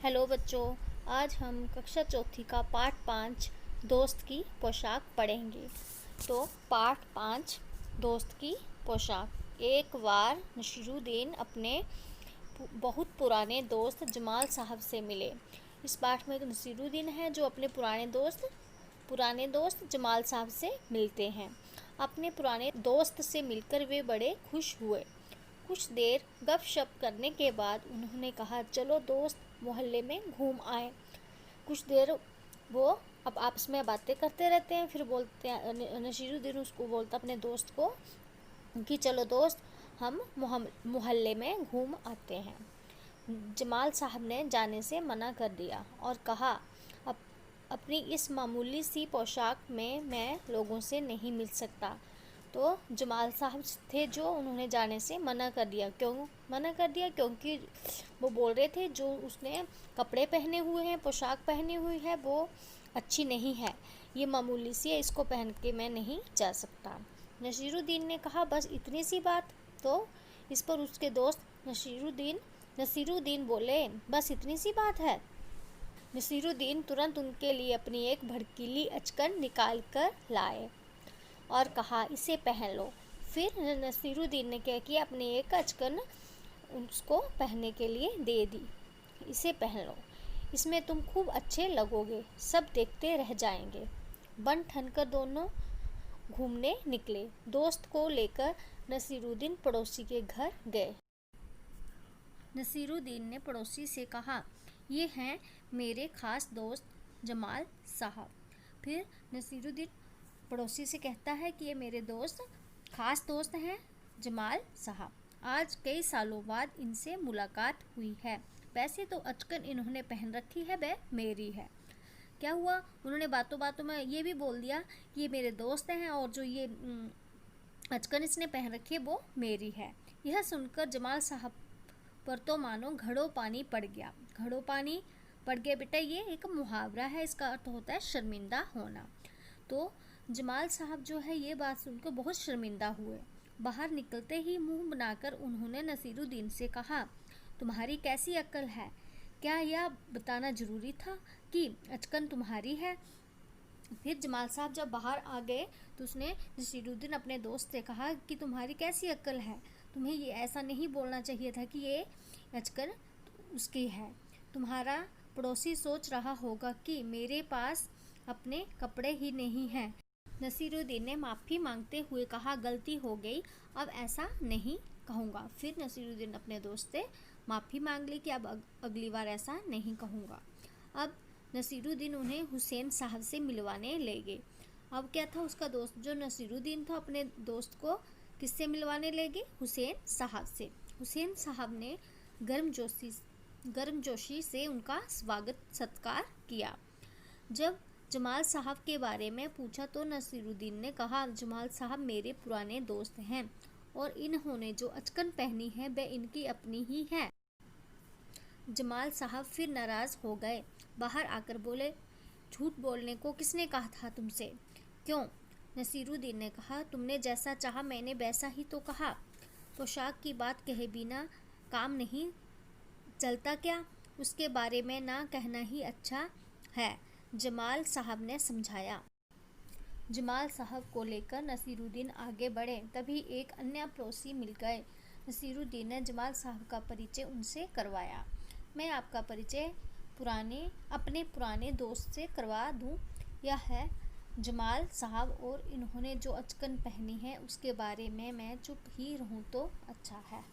Hello बच्चों, आज हम कक्षा चौथी का पाठ 5 दोस्त की पोशाक पढ़ेंगे। तो पाठ 5 दोस्त की पोशाक। एक बार नसीरुद्दीन अपने बहुत पुराने दोस्त जमाल साहब से मिले। इस पाठ में नसीरुद्दीन है जो अपने पुराने दोस्त जमाल साहब से मिलते हैं। अपने पुराने दोस्त से मिलकर वे बड़े खुश हुए। कुछ देर गपशप करने के बाद उन्होंने कहा, चलो दोस्त मोहल्ले में घूम आए। कुछ देर वो अब आपस में बातें करते रहते हैं। फिर बोलते हैं, नसीरुद्दीन उसको बोलता अपने दोस्त को कि चलो दोस्त हम मोहल्ले में घूम आते हैं। जमाल साहब ने जाने से मना कर दिया और कहा, अपनी इस मामूली सी पोशाक में मैं लोगों से नहीं मिल सकता। तो जमाल साहब थे जो उन्होंने जाने से मना कर दिया। क्यों मना कर दिया? क्योंकि वो बोल रहे थे जो उसने कपड़े पहने हुए हैं, पोशाक पहनी हुई है, वो अच्छी नहीं है, ये मामूली सी है, इसको पहन के मैं नहीं जा सकता। नसीरुद्दीन ने कहा, बस इतनी सी बात? तो इस पर उसके दोस्त नसीरुद्दीन बोले, बस इतनी सी बात है? नसीरुद्दीन तुरंत उनके लिए अपनी एक भड़कीली अचकन निकाल कर लाए और कहा, इसे पहन लो। फिर नसीरुद्दीन ने क्या किया, अपनी एक अचकन उसको पहनने के लिए दे दी। इसे पहन लो, इसमें तुम खूब अच्छे लगोगे, सब देखते रह जाएंगे। बन ठनकर दोनों घूमने निकले। दोस्त को लेकर नसीरुद्दीन पड़ोसी के घर गए। नसीरुद्दीन ने पड़ोसी से कहा, ये हैं मेरे खास दोस्त जमाल साहब। फिर नसीरुद्दीन पड़ोसी से कहता है कि ये मेरे खास दोस्त हैं जमाल साहब। आज कई सालों बाद इनसे मुलाकात हुई है। वैसे तो अचकन इन्होंने पहन रखी है, वह मेरी है। क्या हुआ? उन्होंने बातों बातों में ये भी बोल दिया कि ये मेरे दोस्त हैं और जो ये अचकन इसने पहन रखी है वो मेरी है। यह सुनकर जमाल साहब पर तो मानो घड़ों पानी पड़ गया। घड़ों पानी पड़ गया बेटा, ये एक मुहावरा है, इसका अर्थ होता है शर्मिंदा होना। तो जमाल साहब जो है ये बात सुनकर बहुत शर्मिंदा हुए। बाहर निकलते ही मुंह बनाकर उन्होंने नसीरुद्दीन से कहा, तुम्हारी कैसी अक्ल है? क्या यह बताना जरूरी था कि अचकन तुम्हारी है? फिर जमाल साहब जब बाहर आ गए तो उसने नसीरुद्दीन अपने दोस्त से कहा कि तुम्हारी कैसी अक्ल है? तुम्हें ये ऐसा नहीं बोलना चाहिए था कि ये अचकन उसकी है। तुम्हारा पड़ोसी सोच रहा होगा कि मेरे पास अपने कपड़े ही नहीं हैं। नसीरुद्दीन ने माफ़ी मांगते हुए कहा, गलती हो गई, अब ऐसा नहीं कहूँगा। फिर नसीरुद्दीन अपने दोस्त से माफ़ी मांग ली कि अब अगली बार ऐसा नहीं कहूँगा। अब नसीरुद्दीन उन्हें हुसैन साहब से मिलवाने ले गए। अब क्या था, उसका दोस्त जो नसीरुद्दीन था अपने दोस्त को किससे मिलवाने ले गए? हुसैन साहब से। हुसैन साहब ने गर्मजोशी से उनका स्वागत सत्कार किया। जब जमाल साहब के बारे में पूछा तो नसीरुद्दीन ने कहा, जमाल साहब मेरे पुराने दोस्त हैं और इन्होंने जो अचकन पहनी है वह इनकी अपनी ही है। जमाल साहब फिर नाराज़ हो गए। बाहर आकर बोले, झूठ बोलने को किसने कहा था तुमसे? क्यों? नसीरुद्दीन ने कहा, तुमने जैसा चाहा मैंने वैसा ही तो कहा। पोशाक की बात कहे बिना काम नहीं चलता क्या? उसके बारे में ना कहना ही अच्छा है, जमाल साहब ने समझाया। जमाल साहब को लेकर नसीरुद्दीन आगे बढ़े, तभी एक अन्य पड़ोसी मिल गए। नसीरुद्दीन ने जमाल साहब का परिचय उनसे करवाया। मैं आपका परिचय अपने पुराने दोस्त से करवा दूं। यह है जमाल साहब और इन्होंने जो अचकन पहनी है उसके बारे में मैं चुप ही रहूं तो अच्छा है।